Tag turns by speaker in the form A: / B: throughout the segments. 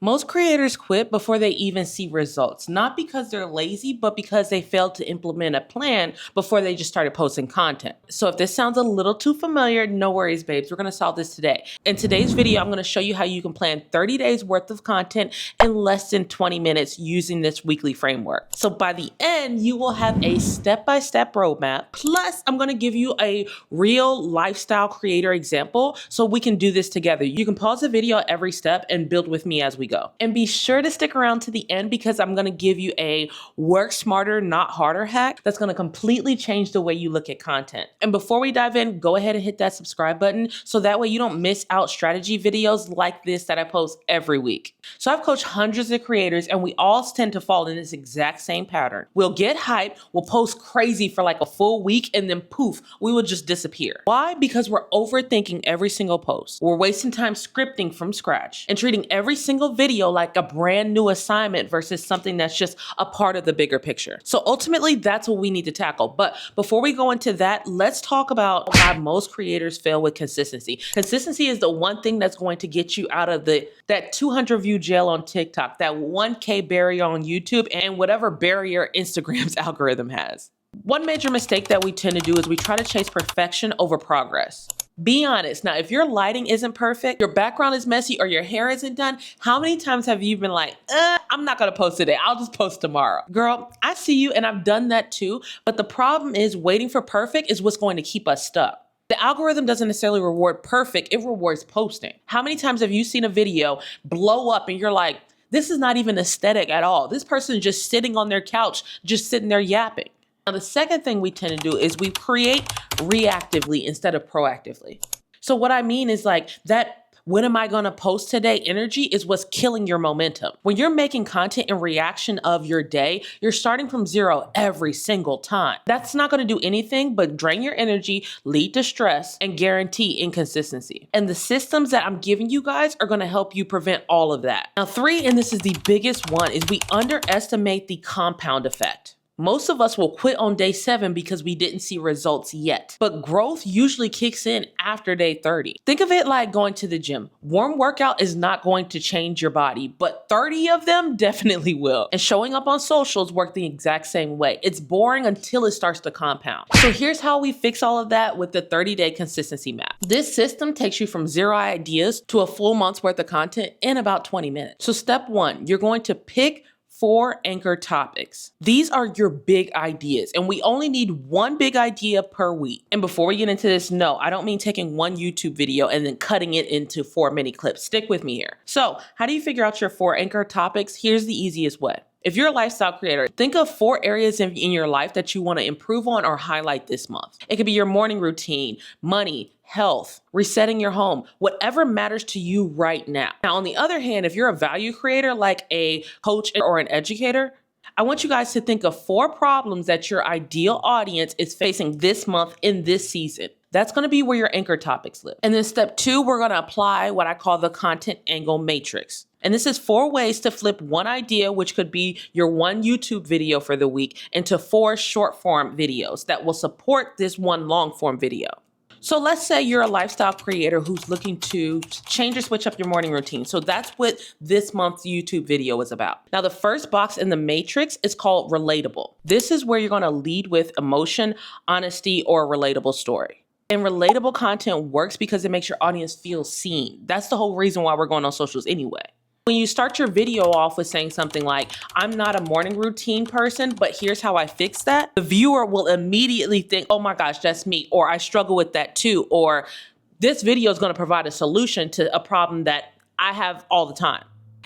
A: Most creators quit before they even see results, not because they're lazy, but because they failed to implement a plan before they just started posting content. So if this sounds a little too familiar, no worries, babes. We're gonna solve this today. In today's video, I'm gonna show you how you can plan 30 days worth of content in less than 20 minutes using this weekly framework. So by the end, you will have a step-by-step roadmap. Plus, I'm gonna give you a real lifestyle creator example so we can do this together. You can pause the video at every step and build with me as we go. And be sure to stick around to the end because I'm gonna give you a work smarter, not harder hack that's gonna completely change the way you look at content. And before we dive in, go ahead and hit that subscribe button so that way you don't miss out strategy videos like this that I post every week. So I've coached hundreds of creators and we all tend to fall in this exact same pattern. We'll get hyped, we'll post crazy for like a full week and then poof, we will just disappear. Why? Because we're overthinking every single post. We're wasting time scripting from scratch and treating every single video like a brand new assignment versus something that's just a part of the bigger picture. So ultimately, that's what we need to tackle. But before we go into that, let's talk about why most creators fail with consistency. Consistency is the one thing that's going to get you out of that 200 view jail on TikTok, that 1K barrier on YouTube, and whatever barrier Instagram's algorithm has. One major mistake that we tend to do is we try to chase perfection over progress. Be honest. Now, if your lighting isn't perfect, your background is messy, or your hair isn't done, how many times have you been like, I'm not gonna post today, I'll just post tomorrow? Girl, I see you and I've done that too, but the problem is waiting for perfect is what's going to keep us stuck. The algorithm doesn't necessarily reward perfect, it rewards posting. How many times have you seen a video blow up and you're like, this is not even aesthetic at all. This person is just sitting on their couch, just sitting there yapping. Now, the second thing we tend to do is we create reactively instead of proactively. So what I mean is like that when am I gonna post today energy is what's killing your momentum. When you're making content in reaction of your day, you're starting from zero every single time. That's not gonna do anything but drain your energy, lead to stress, and guarantee inconsistency. And the systems that I'm giving you guys are gonna help you prevent all of that. Now 3, and this is the biggest one, is we underestimate the compound effect. Most of us will quit on day 7 because we didn't see results yet, but growth usually kicks in after day 30. Think of it like going to the gym. One workout is not going to change your body, but 30 of them definitely will. And showing up on socials work the exact same way. It's boring until it starts to compound. So here's how we fix all of that with the 30-day consistency map. This system takes you from 0 ideas to a full month's worth of content in about 20 minutes. So step 1, you're going to pick 4 anchor topics. These are your big ideas, and we only need 1 big idea per week. And before we get into this, no, I don't mean taking 1 YouTube video and then cutting it into 4 mini clips. Stick with me here. So how do you figure out your 4 anchor topics? Here's the easiest way. If you're a lifestyle creator, think of 4 areas in your life that you want to improve on or highlight this month. It could be your morning routine, money, health, resetting your home, whatever matters to you right now. Now, on the other hand, if you're a value creator like a coach or an educator, I want you guys to think of 4 problems that your ideal audience is facing this month in this season. That's going to be where your anchor topics live. And then step 2, we're going to apply what I call the content angle matrix. And this is 4 ways to flip one idea, which could be your 1 YouTube video for the week, into 4 short form videos that will support this 1 long form video. So let's say you're a lifestyle creator who's looking to change or switch up your morning routine. So that's what this month's YouTube video is about. Now, the first box in the matrix is called relatable. This is where you're going to lead with emotion, honesty, or a relatable story. And relatable content works because it makes your audience feel seen. That's the whole reason why we're going on socials anyway. When you start your video off with saying something like, I'm not a morning routine person, but here's how I fix that, the viewer will immediately think, oh my gosh, that's me, or I struggle with that too, or this video is going to provide a solution to a problem that I have all the time.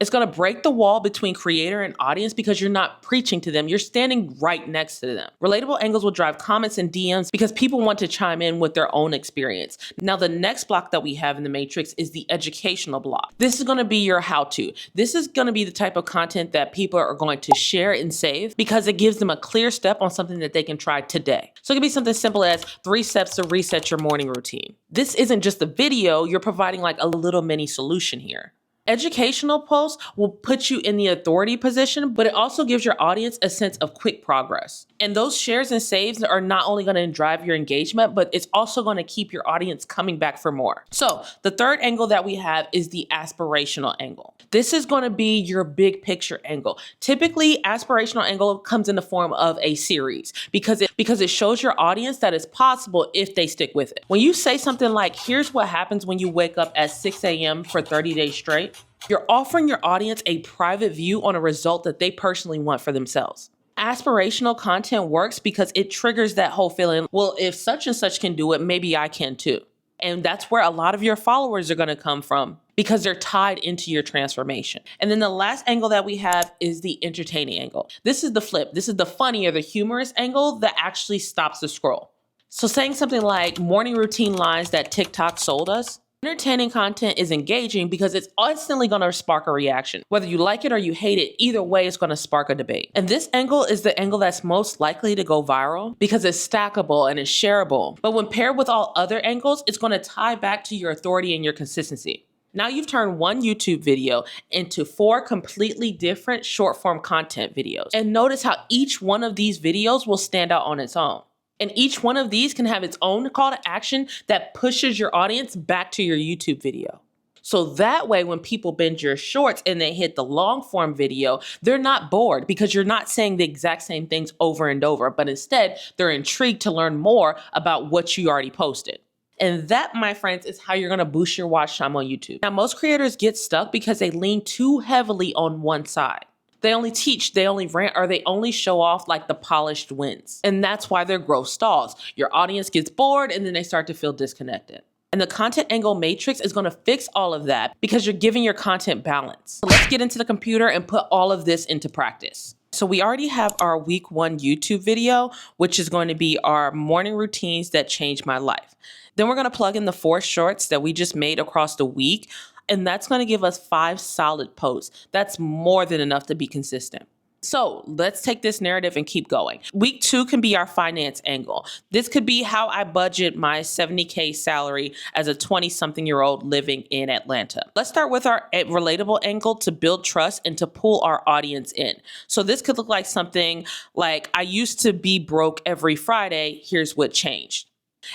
A: It's going to break the wall between creator and audience because you're not preaching to them. You're standing right next to them. Relatable angles will drive comments and DMs because people want to chime in with their own experience. Now, the next block that we have in the matrix is the educational block. This is going to be your how-to. This is going to be the type of content that people are going to share and save because it gives them a clear step on something that they can try today. So it can be something simple as 3 steps to reset your morning routine. This isn't just a video. You're providing like a little mini solution here. Educational posts will put you in the authority position, but it also gives your audience a sense of quick progress. And those shares and saves are not only going to drive your engagement, but it's also going to keep your audience coming back for more. So the third angle that we have is the aspirational angle. This is going to be your big picture angle. Typically, aspirational angle comes in the form of a series because it shows your audience that it's possible if they stick with it. When you say something like, here's what happens when you wake up at 6 a.m. for 30 days straight, you're offering your audience a private view on a result that they personally want for themselves. Aspirational content works because it triggers that whole feeling, well, if such and such can do it, maybe I can too. And that's where a lot of your followers are going to come from because they're tied into your transformation. And then the last angle that we have is the entertaining angle. This is the flip. This is the funny or the humorous angle that actually stops the scroll. So saying something like morning routine lines that TikTok sold us, entertaining content is engaging because it's instantly going to spark a reaction. Whether you like it or you hate it, either way, it's going to spark a debate. And this angle is the angle that's most likely to go viral because it's stackable and it's shareable. But when paired with all other angles, it's going to tie back to your authority and your consistency. Now you've turned one YouTube video into 4 completely different short form content videos. And notice how each one of these videos will stand out on its own. And each one of these can have its own call to action that pushes your audience back to your YouTube video. So that way, when people binge your shorts and they hit the long form video, they're not bored because you're not saying the exact same things over and over, but instead they're intrigued to learn more about what you already posted. And that, my friends, is how you're going to boost your watch time on YouTube. Now, most creators get stuck because they lean too heavily on one side. They only teach, they only rant, or they only show off like the polished wins. And that's why their growth stalls. Your audience gets bored and then they start to feel disconnected. And the content angle matrix is going to fix all of that because you're giving your content balance. So let's get into the computer and put all of this into practice. So we already have our week 1 YouTube video, which is going to be our morning routines that changed my life. Then we're going to plug in the 4 shorts that we just made across the week. And that's going to give us 5 solid posts. That's more than enough to be consistent. So let's take this narrative and keep going. Week 2 can be our finance angle. This could be how I budget my $70K salary as a 20-something-year-old living in Atlanta. Let's start with our relatable angle to build trust and to pull our audience in. So this could look like something like, I used to be broke every Friday. Here's what changed.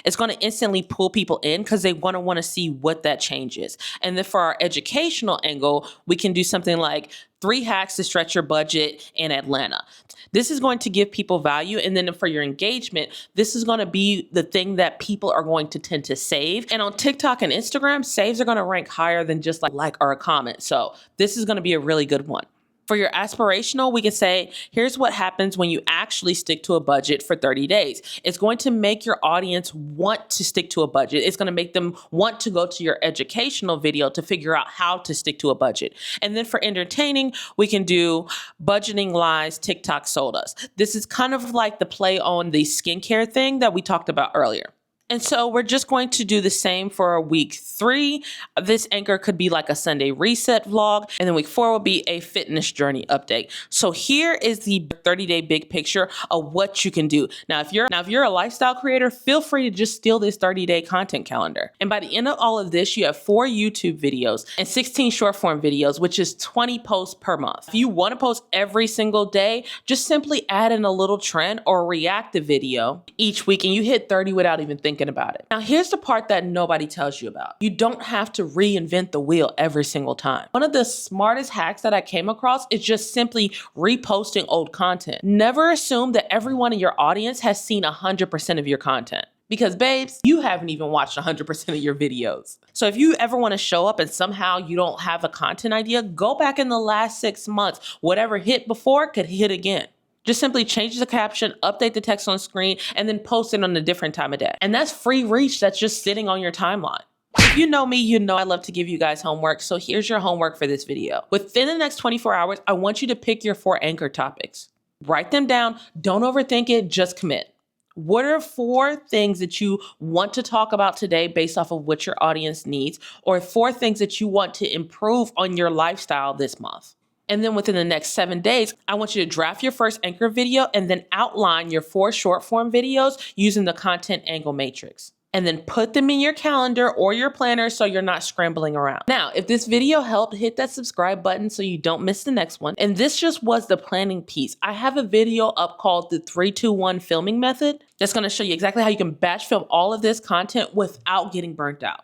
A: It's going to instantly pull people in because they want to see what that change is. And then for our educational angle, we can do something like 3 hacks to stretch your budget in Atlanta. This is going to give people value. And then for your engagement, this is going to be the thing that people are going to tend to save. And on TikTok and Instagram, saves are going to rank higher than just like or a comment. So this is going to be a really good one. For your aspirational, we can say, here's what happens when you actually stick to a budget for 30 days. It's going to make your audience want to stick to a budget. It's going to make them want to go to your educational video to figure out how to stick to a budget. And then for entertaining, we can do budgeting lies TikTok sold us. This is kind of like the play on the skincare thing that we talked about earlier. And so we're just going to do the same for week 3. This anchor could be like a Sunday reset vlog. And then week 4 will be a fitness journey update. So here is the 30-day big picture of what you can do. Now, if you're a lifestyle creator, feel free to just steal this 30-day content calendar. And by the end of all of this, you have 4 YouTube videos and 16 short form videos, which is 20 posts per month. If you want to post every single day, just simply add in a little trend or reactive video each week and you hit 30 without even thinking about it. Now, here's the part that nobody tells you about. You don't have to reinvent the wheel every single time. One of the smartest hacks that I came across is just simply reposting old content. Never assume that everyone in your audience has seen 100% of your content. Because babes, you haven't even watched 100% of your videos. So if you ever want to show up and somehow you don't have a content idea, go back in the last 6 months. Whatever hit before could hit again. Just simply change the caption, update the text on screen, and then post it on a different time of day. And that's free reach that's just sitting on your timeline. If you know me, you know I love to give you guys homework. So here's your homework for this video. Within the next 24 hours, I want you to pick your 4 anchor topics. Write them down. Don't overthink it. Just commit. What are 4 things that you want to talk about today based off of what your audience needs, or 4 things that you want to improve on your lifestyle this month? And then within the next 7 days, I want you to draft your first anchor video and then outline your 4 short form videos using the content angle matrix. and then put them in your calendar or your planner so you're not scrambling around. Now, if this video helped, hit that subscribe button so you don't miss the next one. And this just was the planning piece. I have a video up called the 3-2-1 filming method that's going to show you exactly how you can batch film all of this content without getting burnt out.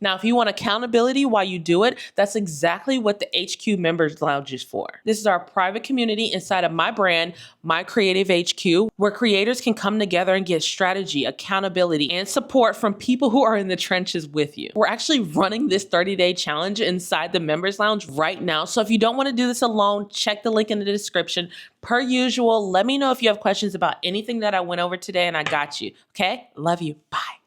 A: Now, if you want accountability while you do it, that's exactly what the HQ Members Lounge is for. This is our private community inside of my brand, My Creative HQ, where creators can come together and get strategy, accountability, and support from people who are in the trenches with you. We're actually running this 30-day challenge inside the Members Lounge right now. So if you don't want to do this alone, check the link in the description. Per usual, let me know if you have questions about anything that I went over today, and I got you. Okay? Love you. Bye.